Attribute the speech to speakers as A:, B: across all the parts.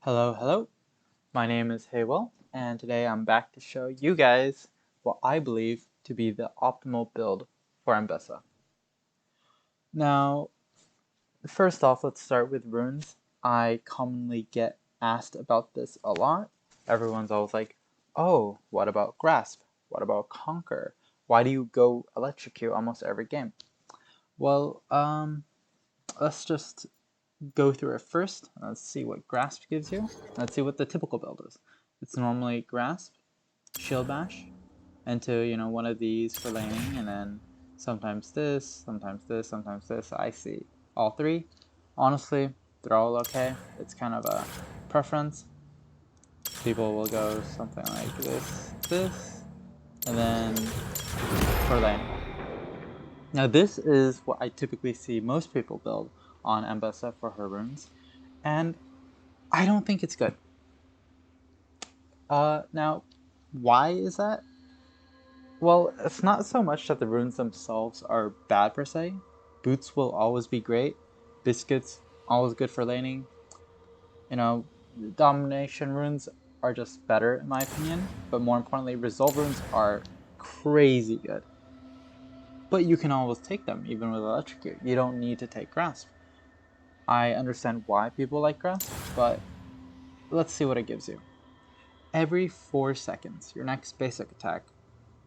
A: Hello, hello. My name is heywil, and today I'm back to show you guys what I believe to be the optimal build for Ambessa. Now, first off, let's start with runes. I commonly get asked about this a lot. Everyone's always like, oh, what about Grasp? What about Conquer? Why do you go Electrocute almost every game? Well, let's just go through it first. Let's see what Grasp gives you. Let's see what the typical build is. It's normally Grasp, Shield Bash, into one of these for laning, and then sometimes this, sometimes this, sometimes this. I see all three. Honestly, they're all okay. It's kind of a preference. People will go something like this, and then for lane. Now this is what I typically see most people build on Ambessa for her runes, and I don't think it's good. Now, why is that? Well, it's not so much that the runes themselves are bad per se. Boots will always be great. Biscuits, always good for laning. Domination runes are just better in my opinion. But more importantly, resolve runes are crazy good. But you can always take them, even with Electrocute. You don't need to take Grasp. I understand why people like Grasp, but let's see what it gives you. Every 4 seconds, your next basic attack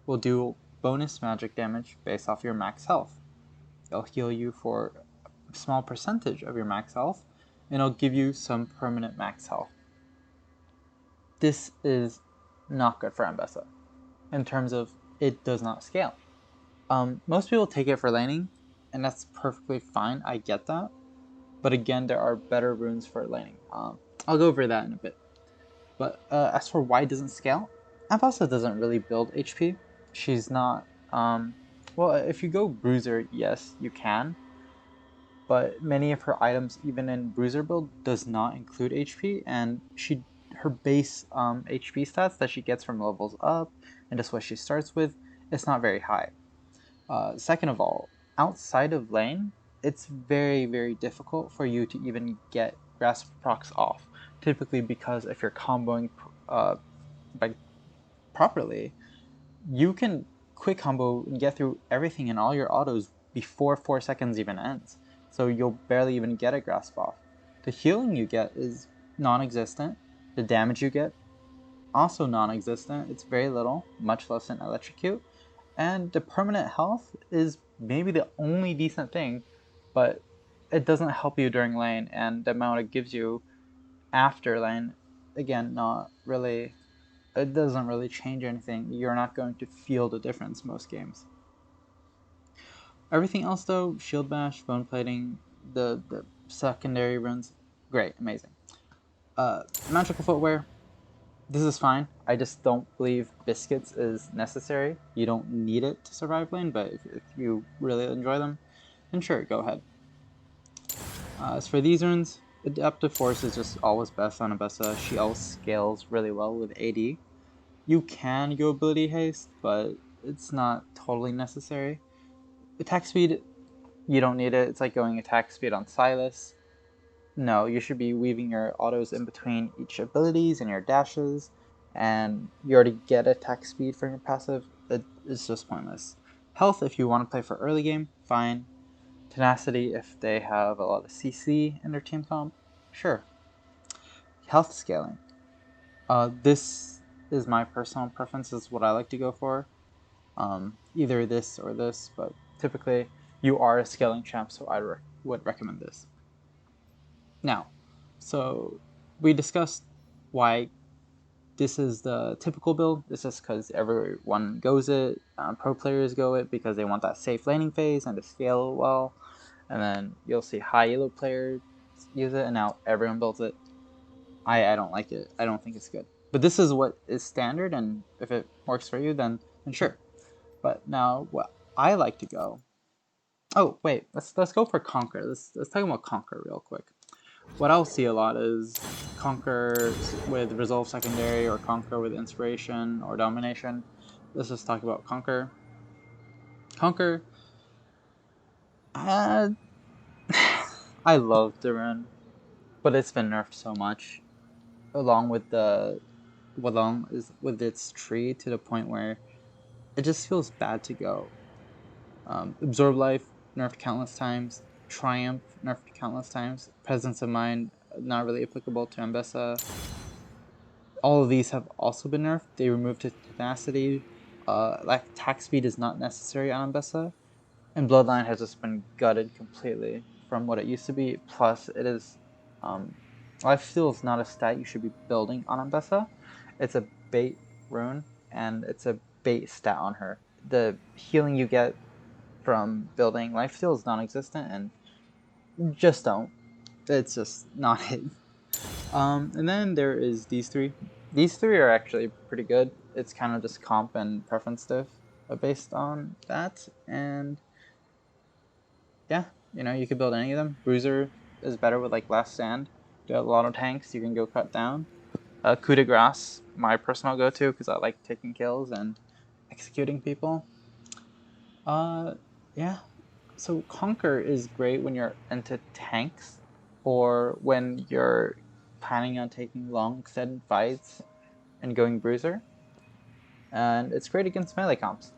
A: will do bonus magic damage based off your max health. It'll heal you for a small percentage of your max health, and it'll give you some permanent max health. This is not good for Ambessa, in terms of it does not scale. Most people take it for laning, and that's perfectly fine, I get that. But again, there are better runes for laning. I'll go over that in a bit. But as for why it doesn't scale, Ambessa doesn't really build HP. She's not, well, if you go Bruiser, yes, you can. But many of her items, even in Bruiser build, does not include HP, and her base HP stats that she gets from levels up, and just what she starts with, it's not very high. Second of all, outside of lane, it's very, very difficult for you to even get Grasp procs off. Typically because if you're comboing properly, you can quick combo and get through everything in all your autos before 4 seconds even ends. So you'll barely even get a Grasp off. The healing you get is non-existent. The damage you get, also non-existent. It's very little, much less than Electrocute. And the permanent health is maybe the only decent thing, but it doesn't help you during lane, and the amount it gives you after lane, again, not really, it doesn't really change anything. You're not going to feel the difference most games. Everything else though, Shield Bash, Bone Plating, the secondary runes, great, amazing. Magical Footwear, this is fine. I just don't believe Biscuits is necessary. You don't need it to survive lane, but if you really enjoy them, then sure, go ahead. As for these runes, Adaptive Force is just always best on Ambessa. She always scales really well with AD. You can go Ability Haste, but it's not totally necessary. Attack Speed, you don't need it. It's like going attack speed on Silas. No, you should be weaving your autos in between each abilities and your dashes, and you already get attack speed from your passive. It's just pointless. Health, if you want to play for early game, fine. Tenacity, if they have a lot of CC in their team comp, sure. Health scaling. This is my personal preference, is what I like to go for. Either this or this, but typically you are a scaling champ, so I would recommend this. Now, so we discussed why this is the typical build. This is because everyone goes it. Pro players go it because they want that safe laning phase and to scale well. And then you'll see high elo players use it, and now everyone builds it. I don't like it. I don't think it's good. But this is what is standard, and if it works for you, then sure. But now what I like to go. Oh wait, let's go for Conquer. Let's talk about Conquer real quick. What I'll see a lot is Conquer with Resolve Secondary, or Conquer with Inspiration or Domination. Let's just talk about Conquer. Conquer, I love the rune, but it's been nerfed so much. along with its tree to the point where it just feels bad to go. Absorb Life, nerfed countless times. Triumph, nerfed countless times. Presence of Mind, not really applicable to Ambessa. All of these have also been nerfed. They removed its tenacity. Like attack speed is not necessary on Ambessa. And Bloodline has just been gutted completely from what it used to be. Plus, it is. Life Steal is not a stat you should be building on Ambessa. It's a bait rune, and it's a bait stat on her. The healing you get from building Life Steal is non existent, and just don't. It's just not it. And then there is these three. These three are actually pretty good. It's kind of just comp and preference stuff based on that. And yeah, you could build any of them. Bruiser is better with like Last Stand. You have a lot of tanks you can go cut down. Coup de Grace, my personal go-to because I like taking kills and executing people. Yeah. So Conquer is great when you're into tanks or when you're planning on taking long extended fights and going Bruiser. And it's great against melee comps.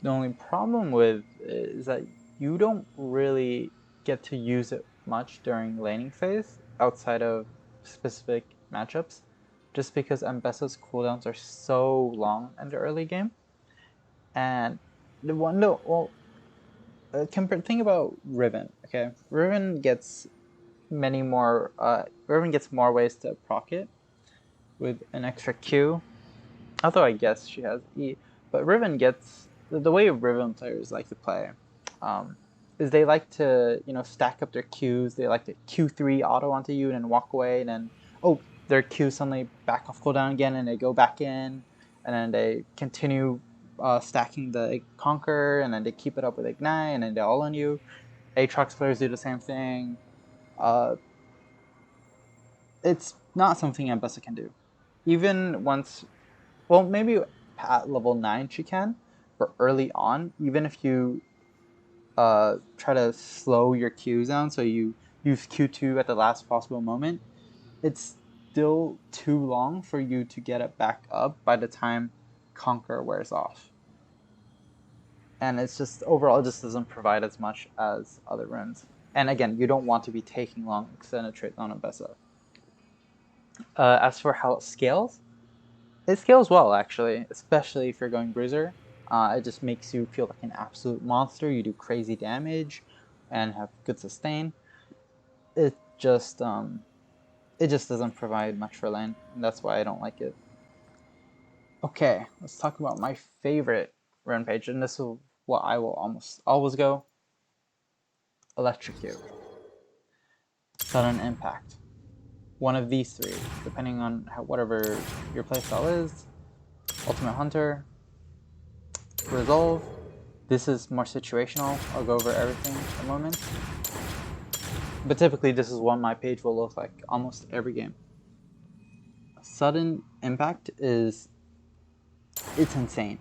A: The only problem with it is that you don't really get to use it much during laning phase outside of specific matchups, just because Ambessa's cooldowns are so long in the early game. And the one no well think about Riven, okay? Riven gets more ways to proc it with an extra Q. Although I guess she has E, but Riven gets the way Riven players like to play, is they like to stack up their Qs. They like to Q3 auto onto you and then walk away, and then their Q suddenly back off cooldown again, and they go back in, and then they continue stacking the Conquer, and then they keep it up with Ignite, and then they all on you. Aatrox players do the same thing. It's not something Ambessa can do. Even once, well, maybe at level 9 she can, but early on, even if you try to slow your Qs down, so you use Q2 at the last possible moment, it's still too long for you to get it back up by the time Conquer wears off. And it's just, overall, it just doesn't provide as much as other runes. And again, you don't want to be taking long extended traits on Ambessa. As for how it scales well, actually, especially if you're going Bruiser. It just makes you feel like an absolute monster. You do crazy damage and have good sustain. It just doesn't provide much for lane, and that's why I don't like it. Okay, let's talk about my favorite rune page, and this is what I will almost always go. Electrocute. Sudden Impact. One of these three, depending on whatever your playstyle is. Ultimate Hunter. Resolve. This is more situational. I'll go over everything in a moment. But typically this is what my page will look like almost every game. Sudden Impact it's insane.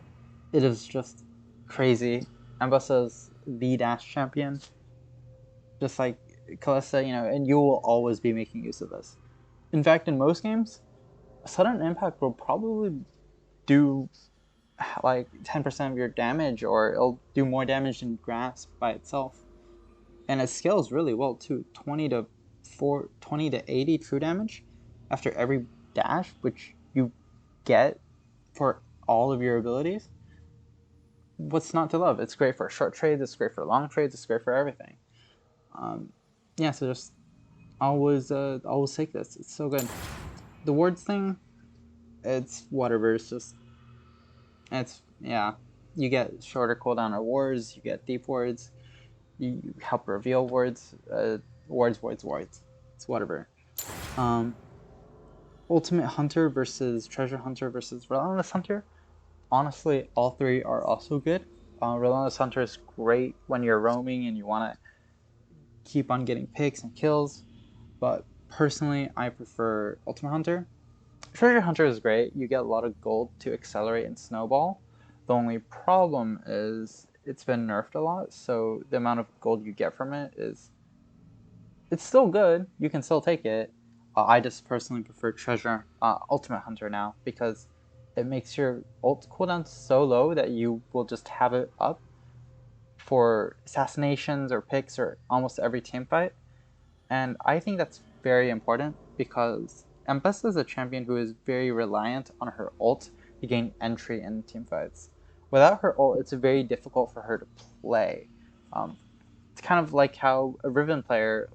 A: It is just crazy. Ambessa's the dash champion. Just like Kalista, and you will always be making use of this. In fact, in most games, Sudden Impact will probably do like 10% of your damage, or it'll do more damage than Grasp by itself. And it scales really well too. 20 to 80 true damage after every dash, which you get for all of your abilities. What's not to love? It's great for short trades, it's great for long trades, it's great for everything. Yeah, so just always take this. It's so good. The wards thing, it's whatever. You get shorter cooldown rewards, you get deep wards, you help reveal wards, wards. It's whatever. Ultimate Hunter versus Treasure Hunter versus Relentless Hunter. Honestly, all three are also good. Relentless Hunter is great when you're roaming and you want to keep on getting picks and kills, but personally, I prefer Ultimate Hunter. Treasure Hunter is great. You get a lot of gold to accelerate and snowball. The only problem is it's been nerfed a lot, so the amount of gold you get from it's still good. You can still take it. I just personally prefer Treasure Ultimate Hunter now because it makes your ult cooldown so low that you will just have it up for assassinations or picks or almost every team fight. And I think that's very important because Ambessa is a champion who is very reliant on her ult to gain entry in team fights. Without her ult, it's very difficult for her to play. It's kind of like how a Riven player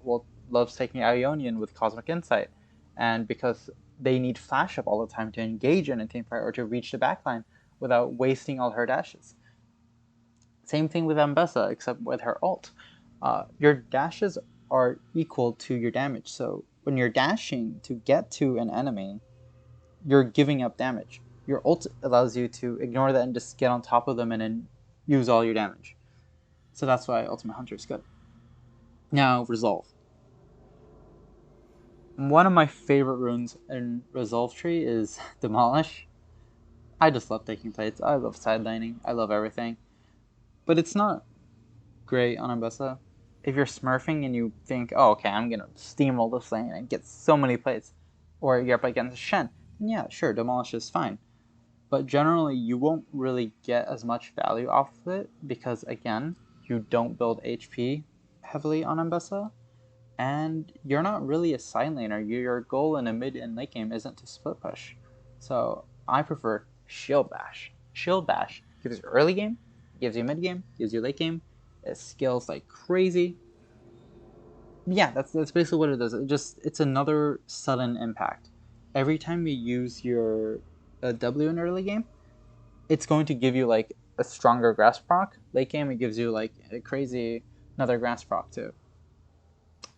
A: loves taking Ionian with Cosmic Insight, and because they need flash up all the time to engage in a team fight or to reach the backline without wasting all her dashes. Same thing with Ambessa, except with her ult. Your dashes are equal to your damage, so when you're dashing to get to an enemy, you're giving up damage. Your ult allows you to ignore that and just get on top of them and then use all your damage. So that's why Ultimate Hunter is good. Now, Resolve. One of my favorite runes in Resolve Tree is Demolish. I just love taking fights. I love sidelining. I love everything. But it's not great on Ambessa. If you're smurfing and you think, oh, okay, I'm going to steamroll this lane and get so many plates, or you're up against Shen, then yeah, sure, Demolish is fine. But generally, you won't really get as much value off of it because, again, you don't build HP heavily on Ambessa, and you're not really a side laner. Your goal in a mid and late game isn't to split push. So I prefer Shield Bash. Shield Bash gives you early game, gives you mid game, gives you late game. It scales like crazy. Yeah, that's basically what it does. It's another sudden impact. Every time you use your W in early game, it's going to give you like a stronger grasp proc. Late game, it gives you like a crazy another grasp proc too.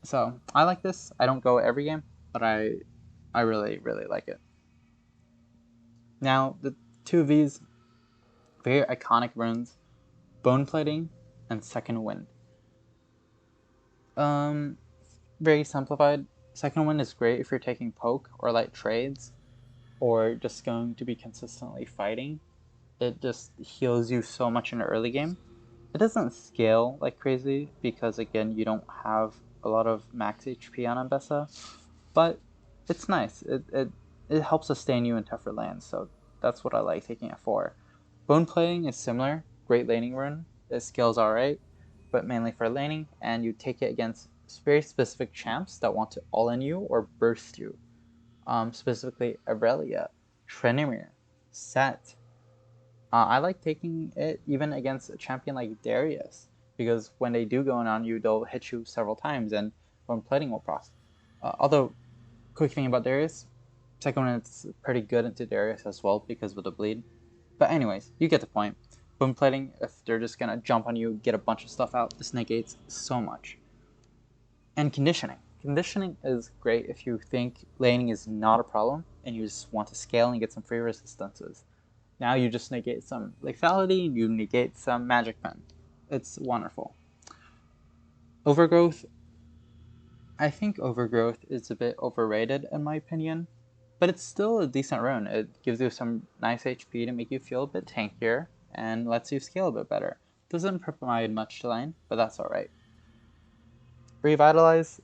A: So I like this. I don't go every game, but I really like it. Now the two of these very iconic runes, Bone Plating and Second Wind. Very simplified. Second Wind is great if you're taking poke or light trades, or just going to be consistently fighting. It just heals you so much in the early game. It doesn't scale like crazy because, again, you don't have a lot of max HP on Ambessa, but it's nice. It helps sustain you in tougher lanes, so that's what I like taking it for. Bone Plating is similar. Great laning rune. It scales alright, but mainly for laning, and you take it against very specific champs that want to all-in you or burst you. Specifically Aurelia, Trenimir, Set. I like taking it even against a champion like Darius, because when they do go in on you, they'll hit you several times, and Bone Plating will cross. Although, quick thing about Darius, second one it's pretty good into Darius as well because of the bleed. But anyways, you get the point. Bone Plating, if they're just gonna jump on you, get a bunch of stuff out, this negates so much. And Conditioning. Conditioning is great if you think laning is not a problem and you just want to scale and get some free resistances. Now you just negate some lethality and you negate some magic pen. It's wonderful. Overgrowth. I think Overgrowth is a bit overrated in my opinion, but it's still a decent rune. It gives you some nice HP to make you feel a bit tankier and lets you scale a bit better. Doesn't provide much to lane, but that's alright. Revitalize.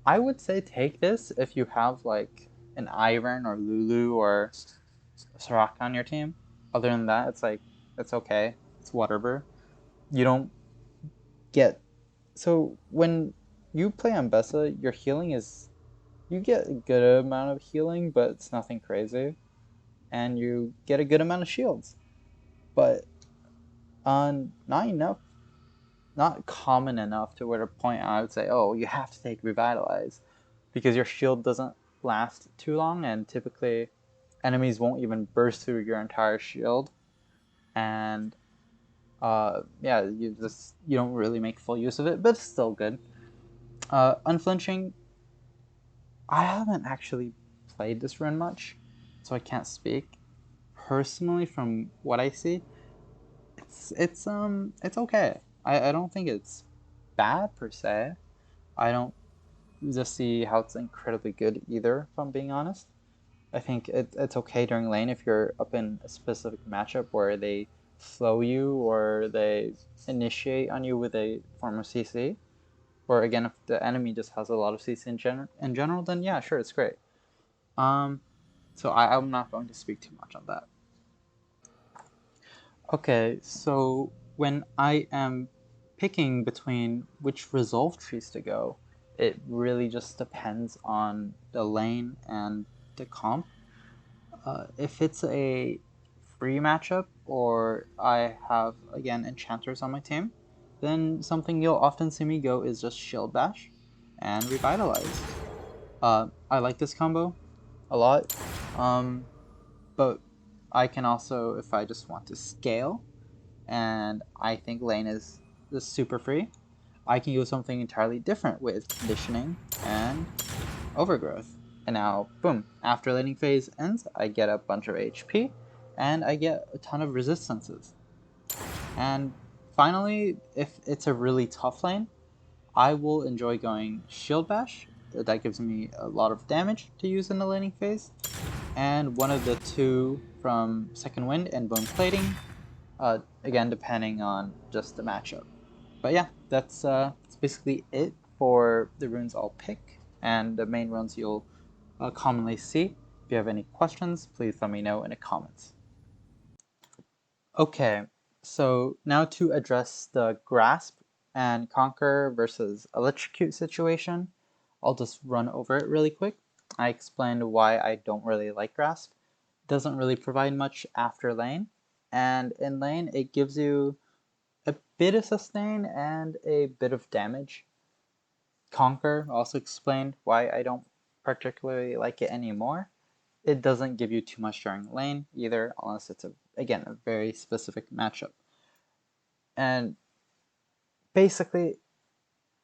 A: I would say take this if you have like an Ivern or Lulu or Soraka on your team. Other than that, it's okay. It's whatever. You don't get so when you play Ambessa, your healing is you get a good amount of healing, but it's nothing crazy, and you get a good amount of shields, but not enough, not common enough to where the point I would say, oh, you have to take Revitalize, because your shield doesn't last too long, and typically enemies won't even burst through your entire shield, and yeah, you don't really make full use of it, but it's still good. Unflinching, I haven't actually played this run much, so I can't speak. Personally, from what I see, it's okay. I don't think it's bad per se. I don't just see how it's incredibly good either, if I'm being honest. I think it's okay during lane if you're up in a specific matchup where they slow you or they initiate on you with a form of CC. or again, if the enemy just has a lot of CC in general, then yeah, sure, it's great. So I'm not going to speak too much on that. Okay, so when I am picking between which resolve trees to go, it really just depends on the lane and the comp. If it's a free matchup or I have, again, enchanters on my team, then something you'll often see me go is just Shield Bash and Revitalize. I like this combo a lot, but I can also, if I just want to scale, and I think lane is super free, I can do something entirely different with Conditioning and Overgrowth. And now, boom, after laning phase ends, I get a bunch of HP, and I get a ton of resistances. And finally, if it's a really tough lane, I will enjoy going Shield Bash. That gives me a lot of damage to use in the laning phase. And one of the two from Second Wind and Bone Plating, again, depending on just the matchup. But yeah, that's basically it for the runes I'll pick and the main runes you'll commonly see. If you have any questions, please let me know in the comments. Okay, so now to address the Grasp and Conquer versus Electrocute situation, I'll just run over it really quick. I explained why I don't really like Grasp. It doesn't really provide much after lane, and in lane it gives you a bit of sustain and a bit of damage. Conquer also explained why I don't particularly like it anymore. It doesn't give you too much during lane either, unless it's, again, a very specific matchup. And basically,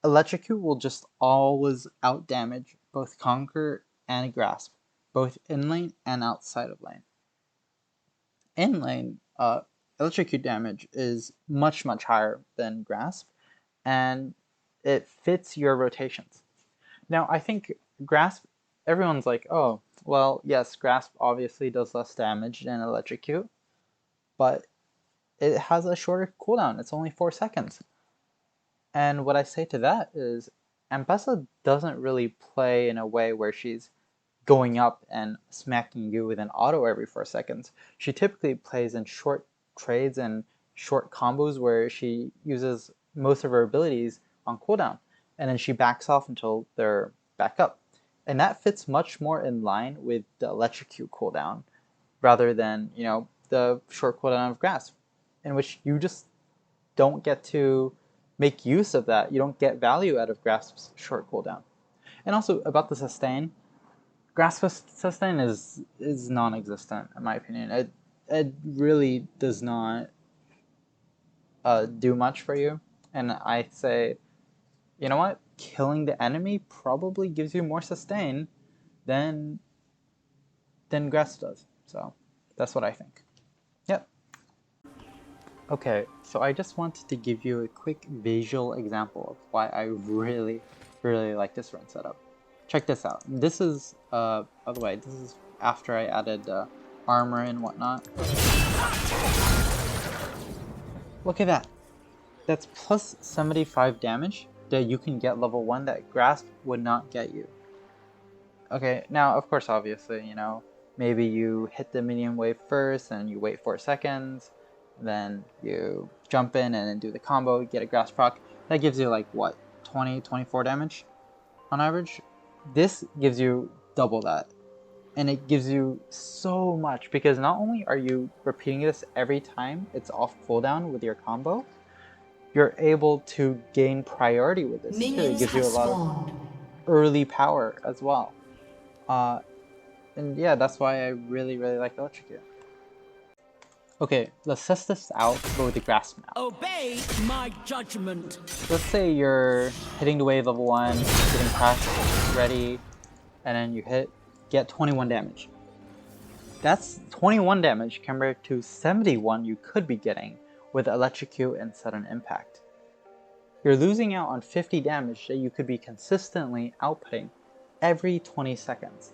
A: Electrocute will just always outdamage both Conquer and Grasp, both in lane and outside of lane. In lane, Electrocute damage is much higher than Grasp, and it fits your rotations. Now, I think Grasp, everyone's like, oh, well, yes, Grasp obviously does less damage than Electrocute, but it has a shorter cooldown. It's only 4 seconds. And what I say to that is, Ambessa doesn't really play in a way where she's going up and smacking you with an auto every 4 seconds. She typically plays in short trades and short combos where she uses most of her abilities on cooldown, and then she backs off until they're back up. And that fits much more in line with the Electrocute cooldown rather than, the short cooldown of Grasp, in which you just don't get to make use of that. You don't get value out of Grasp's short cooldown. And also about the sustain, Grasp sustain is non-existent in my opinion. It really does not do much for you. And I say, you know what? Killing the enemy probably gives you more sustain than Grasp does. So that's what I think. Yep. Okay, so I just wanted to give you a quick visual example of why I really like this run setup. Check this out. This is, by the way, this is after I added armor and whatnot. Look at that. That's plus 75 damage that you can get level 1 that Grasp would not get you. Okay, now, of course, obviously, maybe you hit the minion wave first and you wait 4 seconds, then you jump in and then do the combo, get a Grasp proc. That gives you like, what, 20, 24 damage on average? This gives you double that. And it gives you so much, because not only are you repeating this every time it's off cooldown with your combo, you're able to gain priority with this too. It gives you a lot of early power as well. And yeah, that's why I really like Electrocute. Okay, let's test this out, but with the Grasp now.
B: Obey my judgment.
A: Let's say you're hitting the wave level 1, getting Crash ready, and then you get 21 damage. That's 21 damage compared to 71 you could be getting with Electrocute and Sudden Impact. You're losing out on 50 damage that you could be consistently outputting every 20 seconds.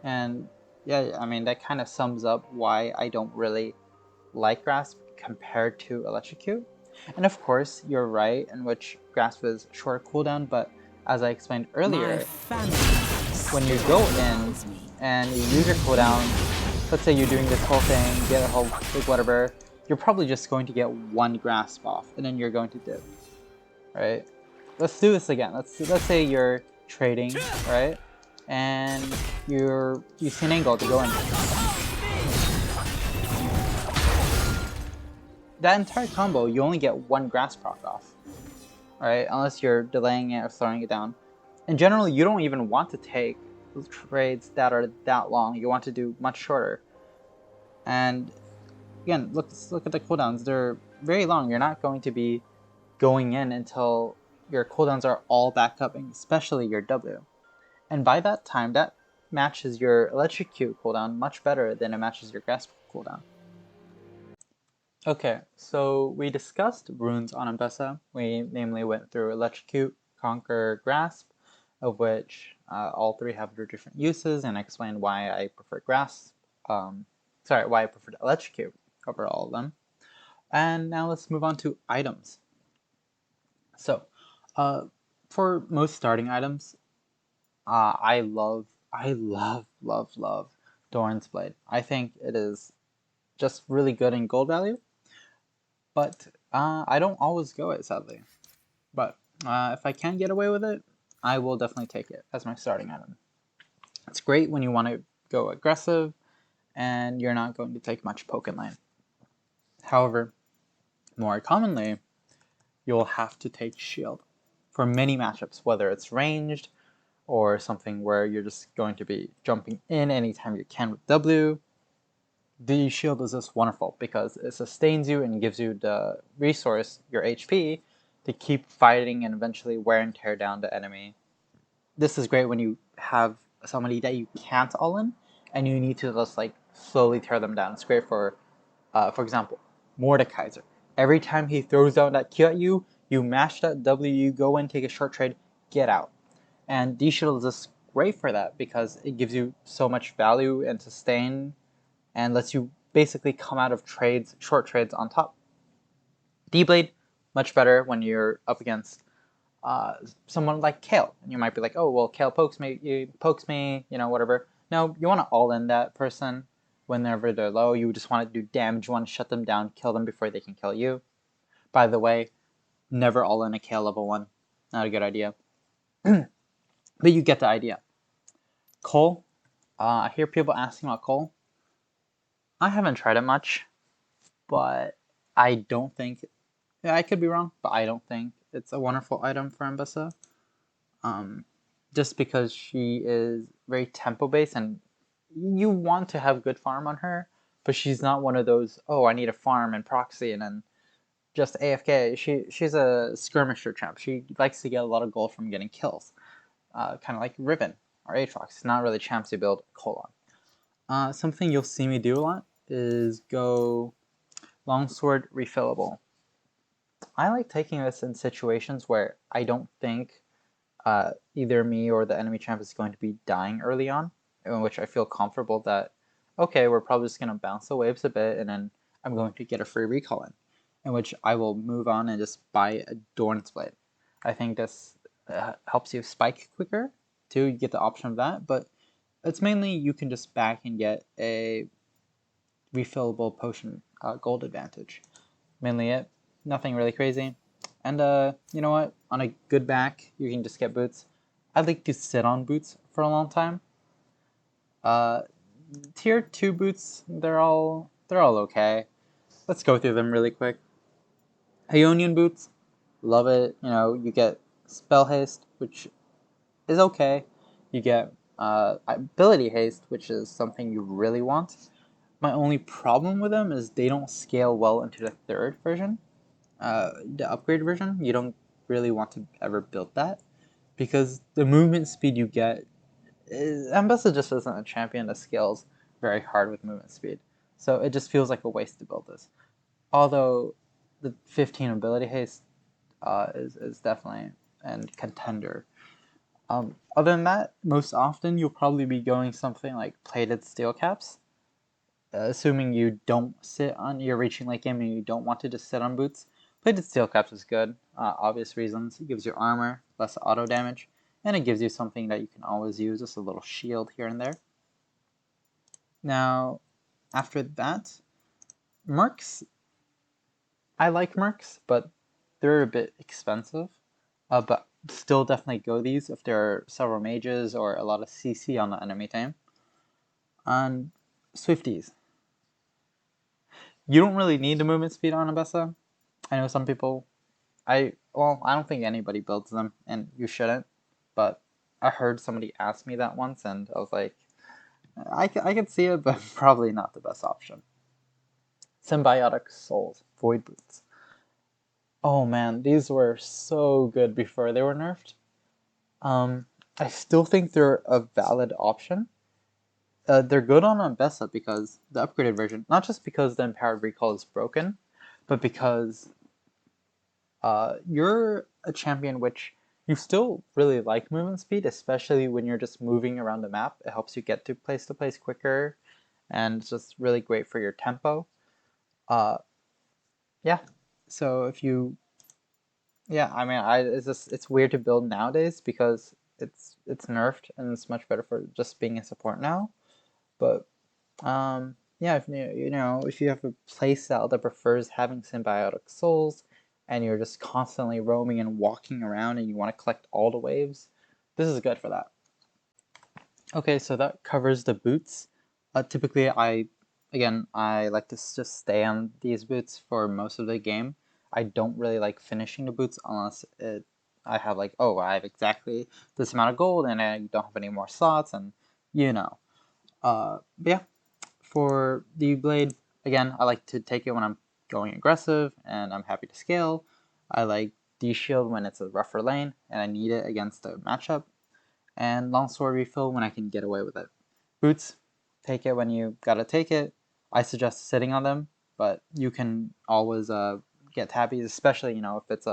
A: And yeah, I mean, that kind of sums up why I don't really like Grasp compared to Electrocute. And of course, you're right in which Grasp is shorter cooldown, but as I explained earlier, when you go in and you use your cooldown, let's say you're doing this whole thing, get a whole like whatever, you're probably just going to get one Grasp off, and then you're going to dip, right? Let's do this again. Let's say you're trading, right? And you see an angle to go in. That entire combo, you only get one Grasp proc off, right? Unless you're delaying it or slowing it down. In general, you don't even want to take trades that are that long. You want to do much shorter. And again, let's look at the cooldowns. They're very long. You're not going to be going in until your cooldowns are all back up, especially your W. And by that time, that matches your Electrocute cooldown much better than it matches your Grasp cooldown. Okay, so we discussed runes on Ambessa. We namely went through Electrocute, Conquer, Grasp, of which all three have their different uses, and I explained why I prefer Grasp. Why I preferred Electrocute over all of them. And now let's move on to items. So, for most starting items, I love Doran's Blade. I think it is just really good in gold value, but I don't always go it, sadly. But if I can get away with it, I will definitely take it as my starting item. It's great when you want to go aggressive and you're not going to take much poke in lane. However, more commonly, you'll have to take shield for many matchups, whether it's ranged or something where you're just going to be jumping in anytime you can with W. The shield is just wonderful because it sustains you and gives you the resource, your HP, to keep fighting and eventually wear and tear down the enemy. This is great when you have somebody that you can't all in and you need to just like slowly tear them down. It's great for example, Mordekaiser. Every time he throws down that Q at you, you mash that W, you go in, take a short trade, get out. And D-Shield is just great for that because it gives you so much value and sustain and lets you basically come out of trades, short trades on top. D-Blade, much better when you're up against someone like Kale. And you might be like, oh, well, Kale pokes me, whatever. No, you want to all-in that person whenever they're low. You just want to do damage, you want to shut them down, kill them before they can kill you. By the way, never all-in a Kale level 1. Not a good idea. But you get the idea. Cole, I hear people asking about Cole. I haven't tried it much, but I don't think, I could be wrong, but I don't think it's a wonderful item for Ambessa. Just because she is very tempo based and you want to have good farm on her, but she's not one of those, oh, I need a farm and proxy and then just AFK. She's a skirmisher champ. She likes to get a lot of gold from getting kills. Kind of like Riven or Aatrox. It's not really champs you build Cole on. Something you'll see me do a lot is go longsword refillable. I like taking this in situations where I don't think either me or the enemy champ is going to be dying early on, in which I feel comfortable that, okay, we're probably just going to bounce the waves a bit and then I'm going to get a free recall in which I will move on and just buy a Doran's Blade. I think this helps you spike quicker, too. You get the option of that, but it's mainly you can just back and get a refillable potion gold advantage. Mainly it. Nothing really crazy. And you know what? On a good back, you can just get boots. I like to sit on boots for a long time. Tier 2 boots, they're all okay. Let's go through them really quick. Ionian boots, love it. You get spell haste, which is okay. You get ability haste, which is something you really want. My only problem with them is they don't scale well into the third version. The upgrade version, you don't really want to ever build that because the movement speed you get Ambessa just isn't a champion that scales very hard with movement speed, so it just feels like a waste to build this. Although the 15 ability haste is definitely a contender. Other than that, most often you'll probably be going something like plated steel caps, assuming you don't you're reaching late game and you don't want to just sit on boots. Plated steel caps is good, obvious reasons. It gives you armor, less auto damage, and it gives you something that you can always use, just a little shield here and there. Now, after that, mercs. I like mercs, but they're a bit expensive. But still definitely go these if there are several mages or a lot of CC on the enemy team. And Swifties. You don't really need the movement speed on Ambessa. I know some people, I don't think anybody builds them, and you shouldn't. But I heard somebody ask me that once, and I was like, I could see it, but probably not the best option. Symbiotic Souls, Void Boots. Oh man, these were so good before they were nerfed. I still think they're a valid option. They're good on Ambessa because the upgraded version, not just because the empowered recall is broken, but because you're a champion which you still really like movement speed, especially when you're just moving around the map. It helps you get to place quicker, and it's just really great for your tempo. Yeah. So if you, yeah, I mean, it's weird to build nowadays because it's nerfed and it's much better for just being a support now. But yeah, if if you have a playstyle that prefers having symbiotic souls, and you're just constantly roaming and walking around, and you want to collect all the waves, this is good for that. Okay, so that covers the boots. Typically, I like to just stay on these boots for most of the game. I don't really like finishing the boots unless I have like, oh, I have exactly this amount of gold and I don't have any more slots, and you know. But yeah, for the blade, again, I like to take it when I'm going aggressive and I'm happy to scale. I like D-shield when it's a rougher lane and I need it against the matchup, and longsword refill when I can get away with it. Boots, take it when you gotta take it. I suggest sitting on them, but you can always get tabbies, especially if it's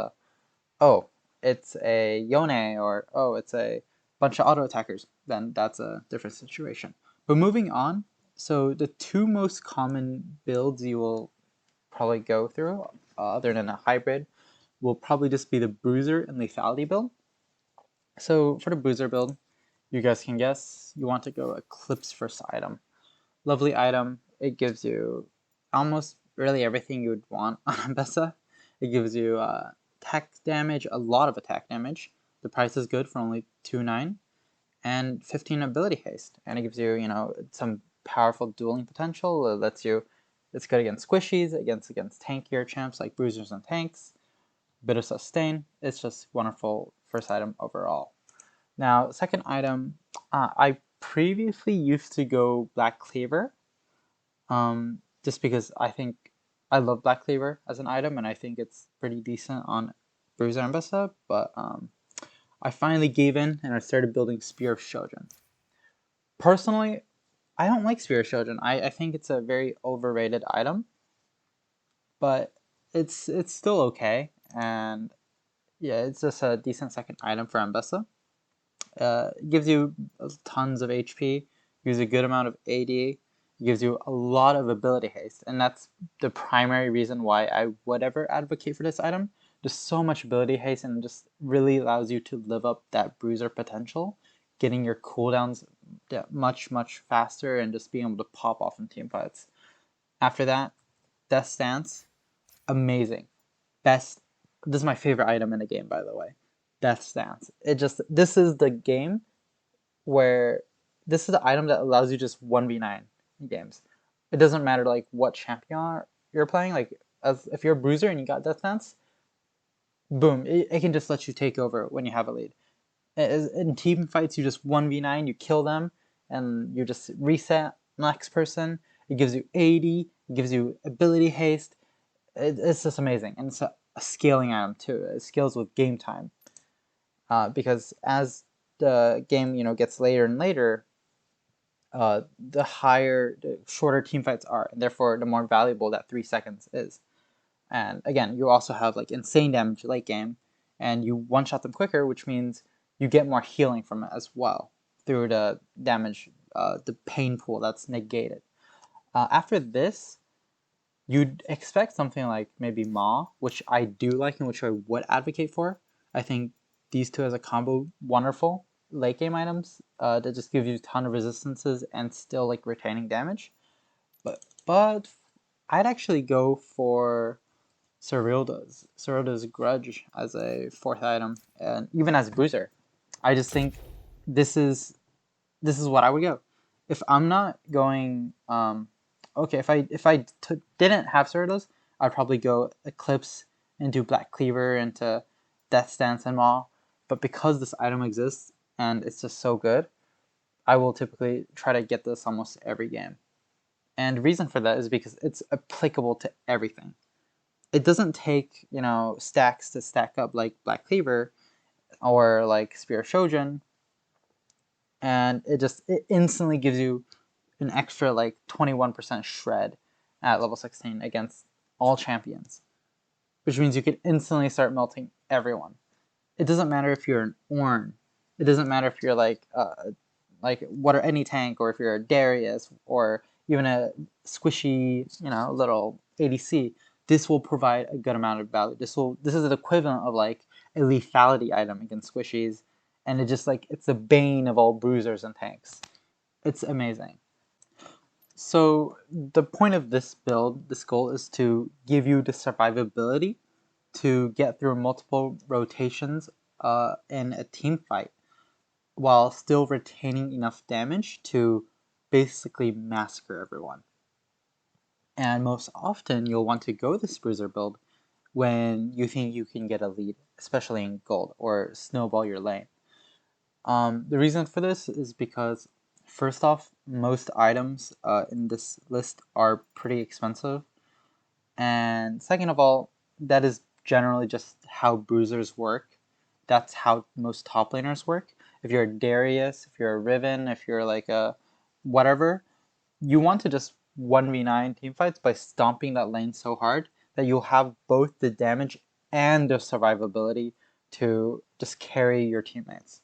A: it's a Yone, or it's a bunch of auto attackers. Then that's a different situation. But moving on, so the two most common builds you will probably go through, other than a hybrid, will probably just be the Bruiser and Lethality build. So for the Bruiser build, you guys can guess you want to go Eclipse first item. Lovely item. It gives you almost really everything you would want on Ambessa. It gives you attack damage, a lot of attack damage. The price is good for only 2.9, and 15 ability haste. And it gives you, some powerful dueling potential. It lets you, it's good against squishies, against tankier champs like bruisers and tanks. Bit of sustain. It's just wonderful first item overall. Now, second item, I previously used to go Black Cleaver, just because I think I love Black Cleaver as an item, and I think it's pretty decent on Bruiser and Ambessa, but I finally gave in and I started building Spear of Shojin. Personally, I don't like Spear of Shojin. I think it's a very overrated item, but it's still okay, and yeah, it's just a decent second item for Ambessa. It gives you tons of HP, gives you a good amount of AD, gives you a lot of ability haste, and that's the primary reason why I would ever advocate for this item. There's so much ability haste, and it just really allows you to live up that bruiser potential, getting your cooldowns much faster, and just being able to pop off in team fights. After that, Death Stance, amazing. Best. This is my favorite item in the game, by the way. Death Stance. This is the game where this is the item that allows you just 1v9 in games. It doesn't matter like what champion you're playing. Like if you're a bruiser and you got Death Stance, boom, it can just let you take over when you have a lead. In team fights, you just 1v9, you kill them, and you just reset next person. It gives you 80, it gives you ability haste. It's just amazing, and it's a scaling item too. It scales with game time, because as the game gets later and later, the shorter team fights are, and therefore the more valuable that 3 seconds is. And again, you also have like insane damage late game, and you one shot them quicker, which means you get more healing from it as well through the damage, the pain pool that's negated. After this, You'd expect something like maybe Maw, which I do like and which I would advocate for. I think these two as a combo, wonderful late game items that just give you a ton of resistances and still like retaining damage. But I'd actually go for Cerilda's Grudge as a fourth item, and even as Bruiser. I just think this is what I would go. If I'm not going, okay, if I didn't have Cerilda's, I'd probably go Eclipse into Black Cleaver into Death Stance and Maw. But because this item exists and it's just so good, I will typically try to get this almost every game. And the reason for that is because it's applicable to everything. It doesn't take, stacks to stack up like Black Cleaver or like Spear Shojin, and it instantly gives you an extra like 21% shred at level 16 against all champions, which means you can instantly start melting everyone. It doesn't matter if you're an Ornn. It doesn't matter if you're like what are any tank, or if you're a Darius or even a squishy, little ADC. This will provide a good amount of value. This is the equivalent of like a lethality item against squishies, and it's the bane of all bruisers and tanks. It's amazing. So the point of this build, this goal, is to give you the survivability to get through multiple rotations in a team fight while still retaining enough damage to basically massacre everyone. And most often you'll want to go this bruiser build when you think you can get a lead, especially in gold, or snowball your lane. The reason for this is because, first off, most items in this list are pretty expensive. And second of all, that is generally just how bruisers work. That's how most top laners work. If you're a Darius, if you're a Riven, if you're like a whatever, you want to just 1v9 teamfights by stomping that lane so hard that you'll have both the damage and the survivability to just carry your teammates.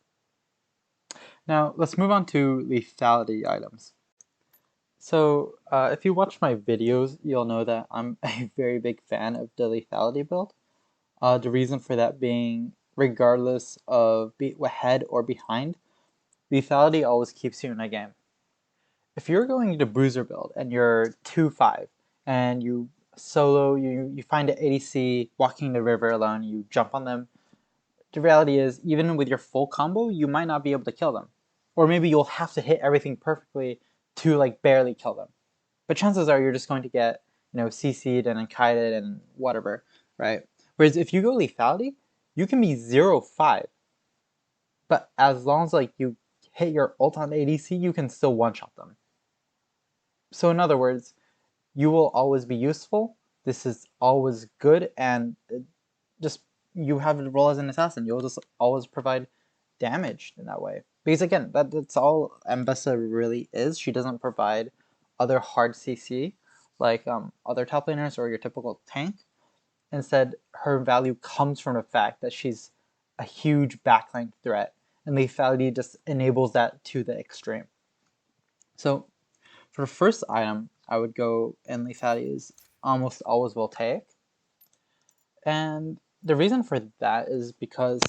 A: Now, let's move on to lethality items. So, if you watch my videos, you'll know that I'm a very big fan of the lethality build. The reason for that being, regardless of ahead or behind, lethality always keeps you in a game. If you're going to bruiser build and you're 2-5 and you solo, you find an ADC walking the river alone, you jump on them, the reality is, even with your full combo, you might not be able to kill them. Or maybe you'll have to hit everything perfectly to like barely kill them. But chances are you're just going to get, CC'd and kited and whatever, right? Whereas if you go lethality, you can be 0-5. But as long as like you hit your ult on the ADC, you can still one-shot them. So in other words, you will always be useful. This is always good, and just you have a role as an assassin. You'll just always provide damage in that way. Because again, that's all Ambessa really is. She doesn't provide other hard CC like other top laners or your typical tank. Instead, her value comes from the fact that she's a huge backline threat, and lethality just enables that to the extreme. So for the first item, I would go, and lethality is almost always voltaic. And the reason for that is because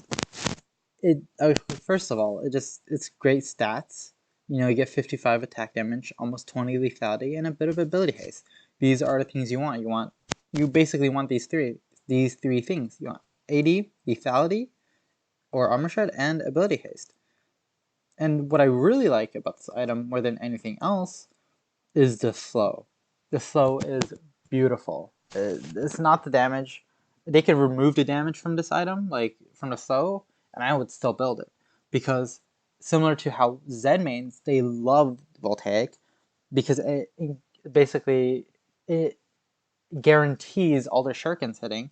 A: first of all, it's great stats. You get 55 attack damage, almost 20 lethality, and a bit of ability haste. These are the things you want. You basically want these three things. You want AD, lethality, or armor shred, and ability haste. And what I really like about this item more than anything else is the slow. The slow is beautiful. It's not the damage. They could remove the damage from this item, like from the slow, and I would still build it. Because similar to how Zed mains, they love Voltaic, because it basically it guarantees all their shurikens hitting.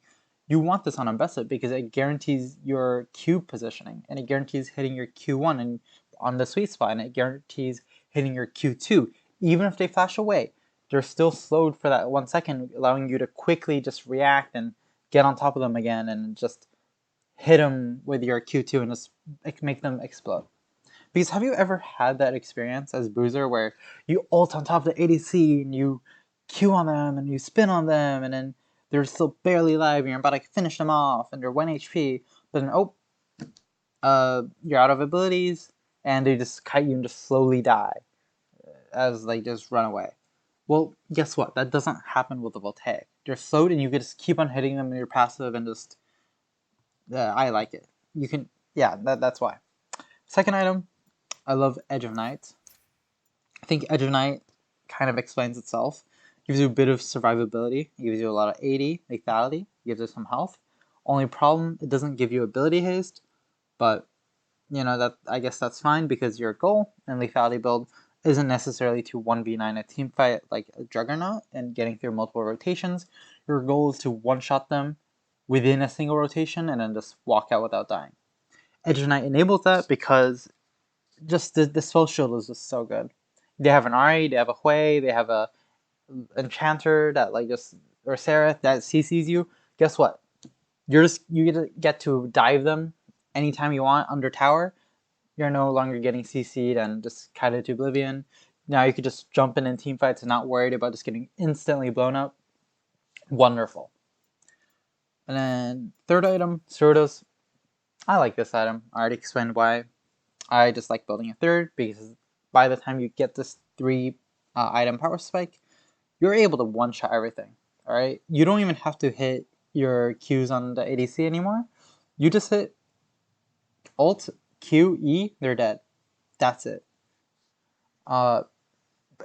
A: You want this on Ambessa because it guarantees your Q positioning, and it guarantees hitting your Q1 and on the sweet spot, and it guarantees hitting your Q2. Even if they flash away, they're still slowed for that 1 second, allowing you to quickly just react and get on top of them again and just hit them with your Q2 and just make them explode. Because have you ever had that experience as Bruiser where you ult on top of the ADC and you Q on them and you spin on them, and then they're still barely alive and you're about to finish them off and they're 1 HP, but then you're out of abilities and they just kite you and just slowly die as they just run away. Well, guess what? That doesn't happen with the Voltaic. They're float and you can just keep on hitting them in your passive and just I like it. You can that's why. Second item, I love Edge of Night. I think Edge of Night kind of explains itself. Gives you a bit of survivability. It gives you a lot of AD, lethality. Gives you some health. Only problem, it doesn't give you ability haste, but that I guess that's fine because your goal in lethality build isn't necessarily to 1v9 a team fight like a Juggernaut and getting through multiple rotations. Your goal is to one-shot them within a single rotation and then just walk out without dying. Edge of Night enables that because just the spell shield is just so good. They have an Ari, they have a Hui, they have a Enchanter that or Seraph that CCs you. Guess what? You get to dive them anytime you want under tower. You're no longer getting CC'd and just kited to oblivion. Now you could just jump in team fights and not worried about just getting instantly blown up. Wonderful. And then third item, Cerdos. I like this item. I already explained why. I just like building a third because by the time you get this 3 item power spike, you're able to one-shot everything. All right, you don't even have to hit your Qs on the ADC anymore. You just hit Alt, Q, E, they're dead. That's it. And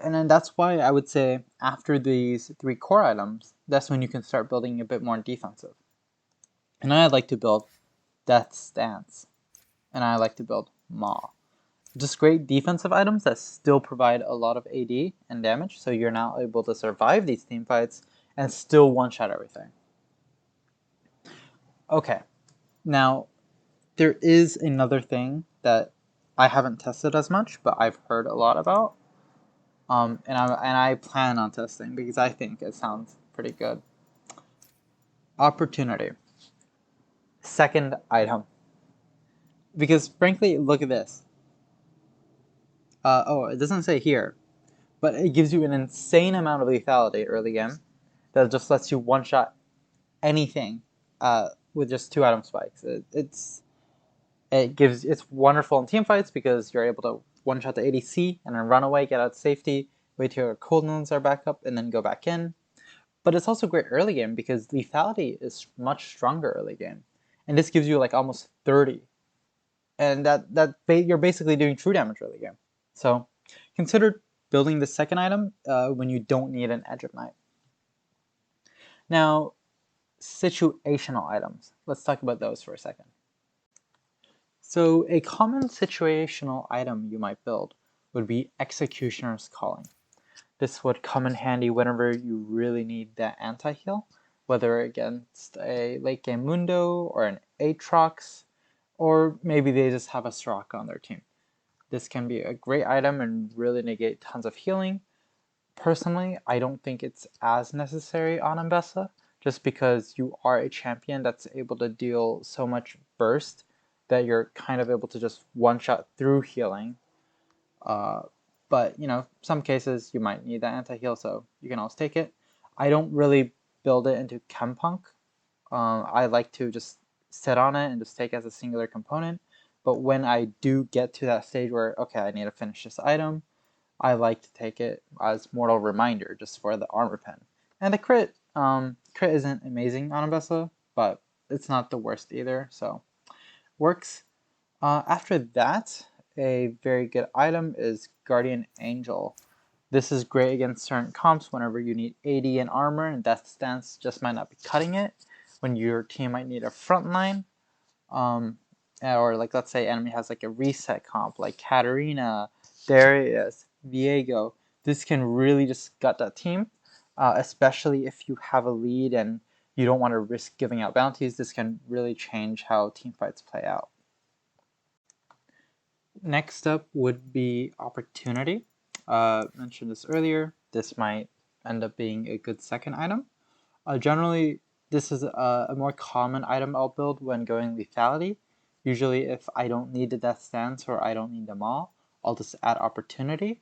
A: then that's why I would say after these 3 core items, that's when you can start building a bit more defensive. And I like to build Death Stance, and I like to build Maw. Just great defensive items that still provide a lot of AD and damage, so you're now able to survive these team fights and still one-shot everything. Okay, now there is another thing that I haven't tested as much, but I've heard a lot about, and I plan on testing because I think it sounds pretty good. Opportunity. Second item. Because frankly, look at this. It doesn't say here, but it gives you an insane amount of lethality early game that just lets you one-shot anything with just 2 item spikes. It's wonderful in team fights because you're able to one-shot the ADC and then run away, get out to safety, wait till your cooldowns are back up, and then go back in. But it's also great early game because lethality is much stronger early game, and this gives you like almost 30, and you're basically doing true damage early game. So consider building the second item when you don't need an Edge of Night. Now, situational items. Let's talk about those for a second. So a common situational item you might build would be Executioner's Calling. This would come in handy whenever you really need that anti-heal, whether against a late game Mundo or an Aatrox, or maybe they just have a Srock on their team. This can be a great item and really negate tons of healing. Personally, I don't think it's as necessary on Ambessa, just because you are a champion that's able to deal so much burst that you're kind of able to just one-shot through healing. But, some cases you might need that anti-heal, so you can always take it. I don't really build it into Chempunk. I like to just sit on it and just take it as a singular component. But when I do get to that stage where, okay, I need to finish this item, I like to take it as Mortal Reminder just for the armor pen. And the crit isn't amazing on Ambessa, but it's not the worst either, so works. After that, a very good item is Guardian Angel. This is great against certain comps whenever you need AD and armor, and Death Stance just might not be cutting it. When your team might need a frontline, or like let's say enemy has like a reset comp like Katarina, Darius, Viego. This can really just gut that team, especially if you have a lead and you don't want to risk giving out bounties. This can really change how team fights play out. Next up would be Opportunity. Mentioned this earlier. This might end up being a good second item. Generally, this is a more common item I'll build when going lethality. Usually if I don't need the Death Stance or I don't need them all, I'll just add Opportunity.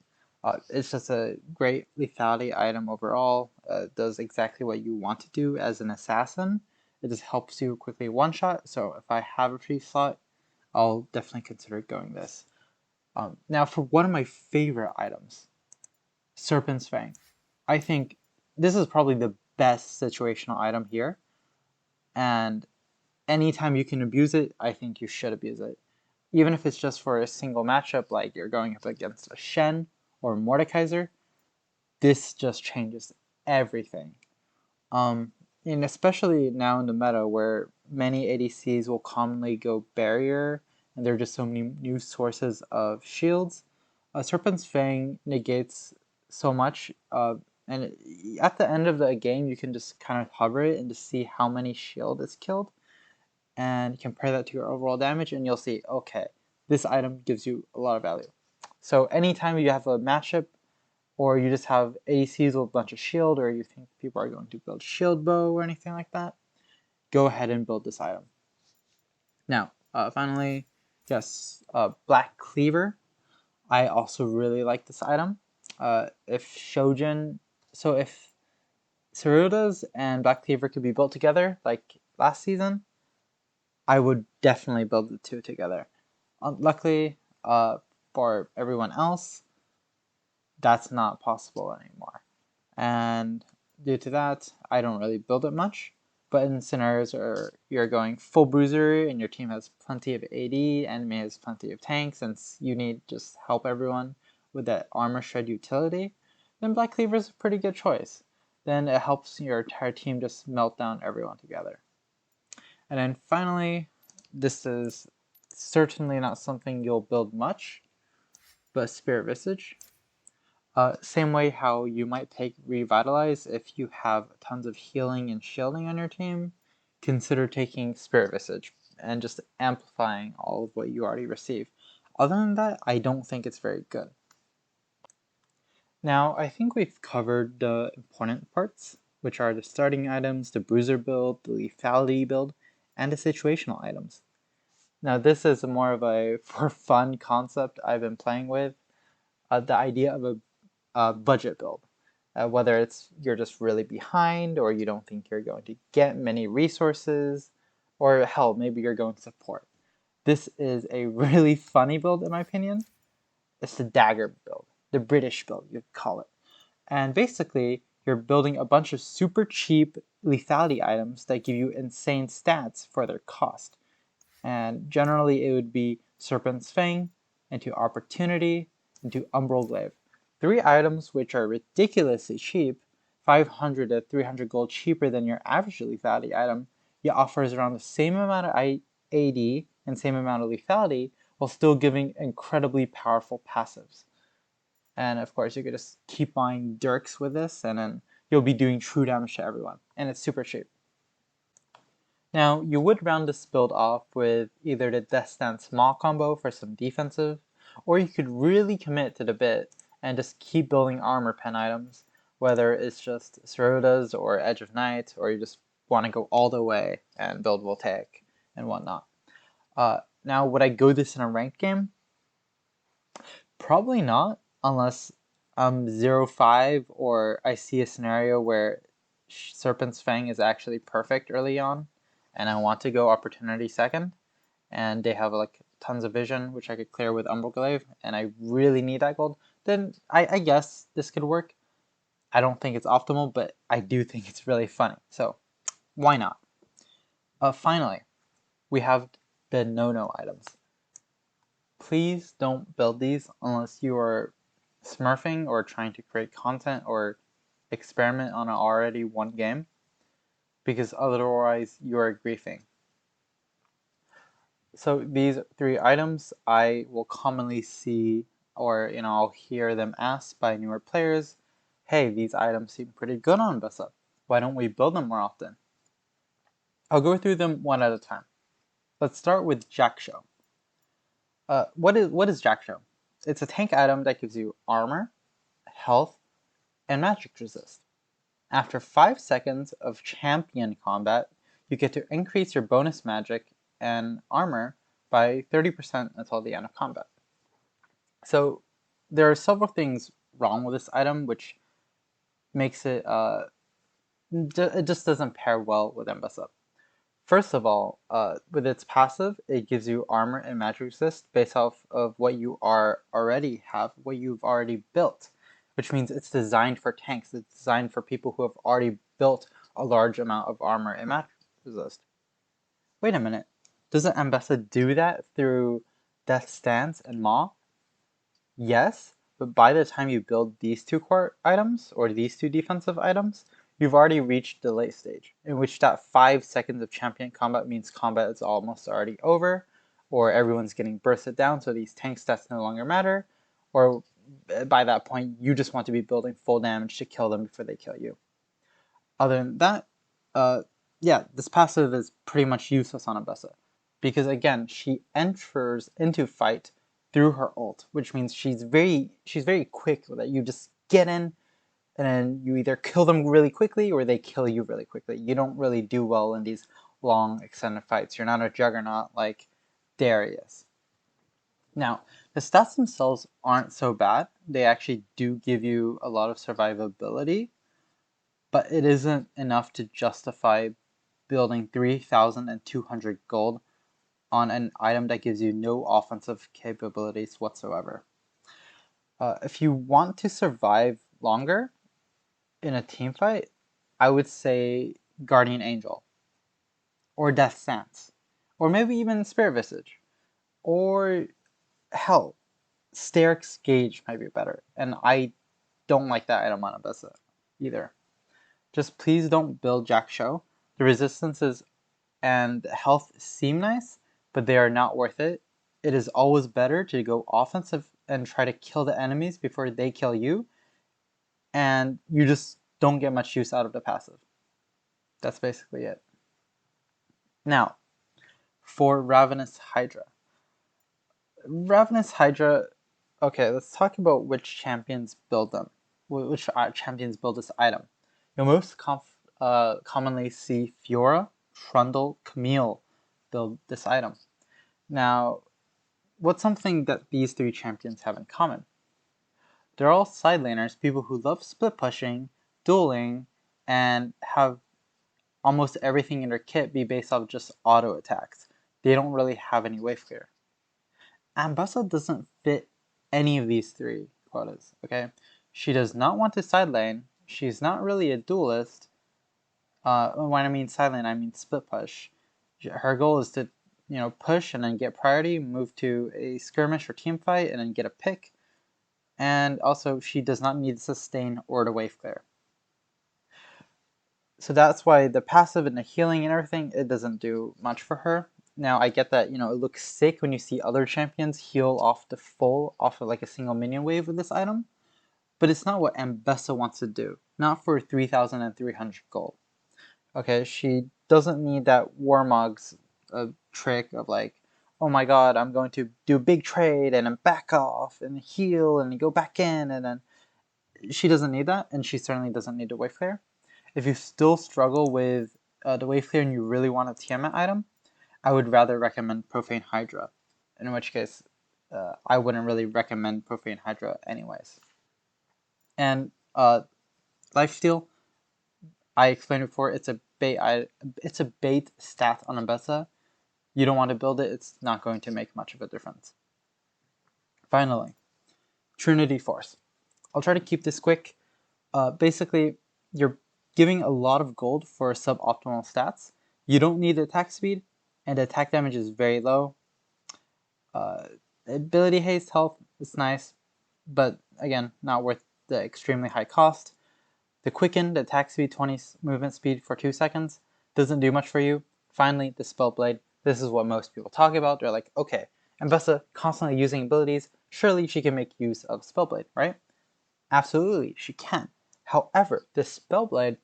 A: It's just a great lethality item overall. Does exactly what you want to do as an assassin. It just helps you quickly one-shot, so if I have a free slot, I'll definitely consider going this. Now for one of my favorite items, Serpent's Fang. I think this is probably the best situational item here, and anytime you can abuse it, I think you should abuse it. Even if it's just for a single matchup, like you're going up against a Shen or Mordekaiser, this just changes everything. And especially now in the meta where many ADCs will commonly go barrier, and there are just so many new sources of shields, Serpent's Fang negates so much. And at the end of the game, you can just kind of hover it and just see how many shield is killed, and compare that to your overall damage, and you'll see, okay, this item gives you a lot of value. So anytime you have a matchup, or you just have ACs with a bunch of shield, or you think people are going to build shield bow or anything like that, go ahead and build this item. Now, finally, yes, Black Cleaver. I also really like this item. If Sarudas and Black Cleaver could be built together, like last season, I would definitely build the two together. Luckily, for everyone else, that's not possible anymore. And due to that, I don't really build it much. But in scenarios where you're going full bruiser and your team has plenty of AD, enemy has plenty of tanks, and you need just help everyone with that armor shred utility, then Black Cleaver is a pretty good choice. Then it helps your entire team just melt down everyone together. And then finally, this is certainly not something you'll build much, but Spirit Visage. Same way how you might take Revitalize if you have tons of healing and shielding on your team, consider taking Spirit Visage and just amplifying all of what you already receive. Other than that, I don't think it's very good. Now, I think we've covered the important parts, which are the starting items, the bruiser build, the lethality build, and the situational items. Now, this is more of a for fun concept I've been playing with, the idea of a budget build. Whether it's you're just really behind, or you don't think you're going to get many resources, or hell, maybe you're going support. This is a really funny build in my opinion. It's the dagger build, the British build, you'd call it. And basically, you're building a bunch of super cheap lethality items that give you insane stats for their cost. And generally, it would be Serpent's Fang, into Opportunity, into Umbral Glaive. 3 items which are ridiculously cheap, 500 to 300 gold cheaper than your average lethality item, yet offers around the same amount of AD and same amount of lethality, while still giving incredibly powerful passives. And of course, you could just keep buying Dirks with this, and then you'll be doing true damage to everyone. And it's super cheap. Now, you would round this build off with either the Death Stand Small combo for some defensive, or you could really commit to the bit and just keep building armor pen items, whether it's just Sarudas or Edge of Night, or you just want to go all the way and build Voltaic and whatnot. Now, would I go this in a ranked game? Probably not, unless I'm 0-5 or I see a scenario where Serpent's Fang is actually perfect early on, and I want to go Opportunity second, and they have like tons of vision, which I could clear with Umbral Glaive, and I really need that gold, then I guess this could work. I don't think it's optimal, but I do think it's really funny, so why not? Finally, we have the no-no items. Please don't build these unless you are smurfing or trying to create content or experiment on an already won game, because otherwise you are griefing. So these 3 items I will commonly see, or I'll hear them asked by newer players, hey, these items seem pretty good on Ambessa. Why don't we build them more often? I'll go through them one at a time. Let's start with Jak'Sho. What is Jak'Sho? It's a tank item that gives you armor, health, and magic resist. After 5 seconds of champion combat, you get to increase your bonus magic and armor by 30% until the end of combat. So there are several things wrong with this item, which makes it it just doesn't pair well with Ambessa. First of all, with its passive, it gives you armor and magic resist based off of what you already have, what you've already built, which means it's designed for tanks. It's designed for people who have already built a large amount of armor and magic resist. Wait a minute, doesn't Ambessa do that through Death Stance and Maw? Yes, but by the time you build these two core items, or these two defensive items, you've already reached the late stage, in which that 5 seconds of champion combat means combat is almost already over, or everyone's getting bursted down, so these tank stats no longer matter, or by that point, you just want to be building full damage to kill them before they kill you. Other than that, yeah, this passive is pretty much useless on Ambessa, because again, she enters into fight through her ult, which means she's very quick that you just get in and then you either kill them really quickly or they kill you really quickly. You don't really do well in these long extended fights. You're not a juggernaut like Darius. Now, the stats themselves aren't so bad. They actually do give you a lot of survivability, but it isn't enough to justify building 3,200 gold on an item that gives you no offensive capabilities whatsoever. If you want to survive longer in a team fight, I would say Guardian Angel, or Death Stance, or maybe even Spirit Visage, or hell, Sterix Gauge might be better. And I don't like that item on Ambessa either. Just please don't build Jack Show. The resistances and health seem nice, but they are not worth it. It is always better to go offensive and try to kill the enemies before they kill you, and you just don't get much use out of the passive. That's basically it. Now, for Ravenous Hydra. Ravenous Hydra, okay, let's talk about which champions build them. Which champions build this item. You'll most commonly see Fiora, Trundle, Camille build this item. Now, what's something that these three champions have in common? They're all side laners, people who love split pushing, dueling, and have almost everything in their kit be based off just auto attacks. They don't really have any wave clear. Ambessa doesn't fit any of these three quotas, okay? She does not want to side lane, she's not really a duelist. When I mean side lane, I mean split push. Her goal is to, push and then get priority, move to a skirmish or team fight, and then get a pick. And also, she does not need sustain or to wave clear. So that's why the passive and the healing and everything, it doesn't do much for her. Now, I get that, it looks sick when you see other champions heal off of like a single minion wave with this item, but it's not what Ambessa wants to do. Not for 3,300 gold. Okay, she doesn't need that Warmog's trick of like, oh my god, I'm going to do a big trade and then back off and heal and go back in, and then she doesn't need that, and she certainly doesn't need the wave clear. If you still struggle with the wave clear and you really want a Tiamat item, I would rather recommend Profane Hydra, in which case I wouldn't really recommend Profane Hydra anyways. And Lifesteal, I explained before, it's a bait stat on Ambessa. You don't want to build it, it's not going to make much of a difference. Finally, Trinity Force. I'll try to keep this quick. Basically, you're giving a lot of gold for suboptimal stats. You don't need attack speed, and attack damage is very low. Ability haste health is nice, but again, not worth the extremely high cost. The quicken, the attack speed, 20 movement speed for 2 seconds, doesn't do much for you. Finally, the Spellblade. This is what most people talk about. They're like, okay, Ambessa constantly using abilities, surely she can make use of Spellblade, right? Absolutely, she can. However, this Spellblade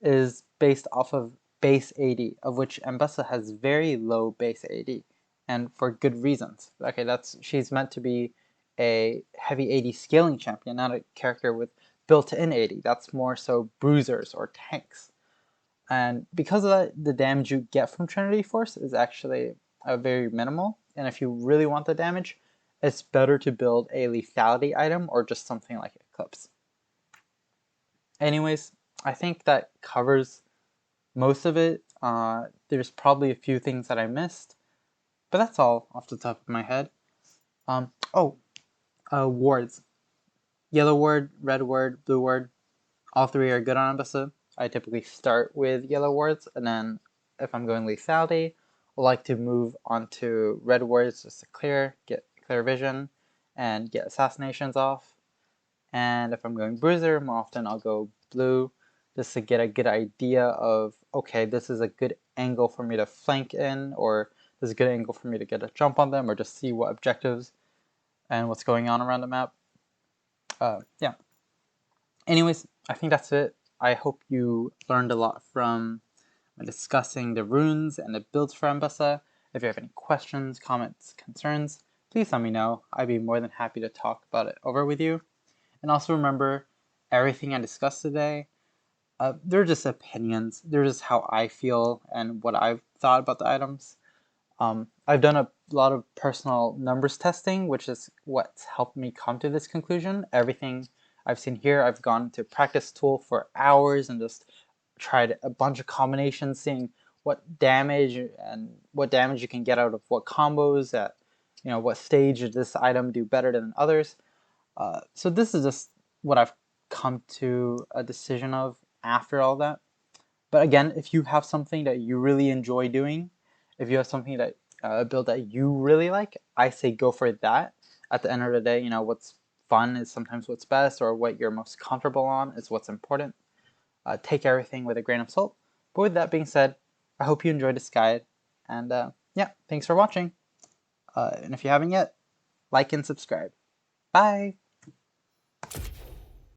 A: is based off of base AD, of which Ambessa has very low base AD, and for good reasons. Okay, she's meant to be a heavy AD scaling champion, not a character with built-in AD. That's more so bruisers or tanks. And because of that, the damage you get from Trinity Force is actually very minimal. And if you really want the damage, it's better to build a lethality item or just something like a clips. Anyways, I think that covers most of it. There's probably a few things that I missed, but that's all off the top of my head. Words. Yellow word, red word, blue word. All three are good on Ambessa. I typically start with yellow words, and then if I'm going lethality, I like to move on to red words just to get clear vision, and get assassinations off. And if I'm going bruiser, more often I'll go blue just to get a good idea of, okay, this is a good angle for me to flank in, or this is a good angle for me to get a jump on them, or just see what objectives and what's going on around the map. Yeah. Anyways, I think that's it. I hope you learned a lot from discussing the runes and the builds for Ambessa. If you have any questions, comments, concerns, please let me know. I'd be more than happy to talk about it over with you. And also remember, everything I discussed today, they're just opinions. They're just how I feel and what I've thought about the items. I've done a lot of personal numbers testing, which is what's helped me come to this conclusion. Everything I've seen here, I've gone to practice tool for hours and just tried a bunch of combinations, seeing what damage you can get out of what combos at, what stage does this item do better than others. So this is just what I've come to a decision of after all that. But again, if you have something that you really enjoy doing, if you have something that a build that you really like, I say go for that. At the end of the day, what's fun is sometimes what's best, or what you're most comfortable on is what's important. Take everything with a grain of salt. But with that being said, I hope you enjoyed this guide, and yeah, thanks for watching. And if you haven't yet, like and subscribe. Bye!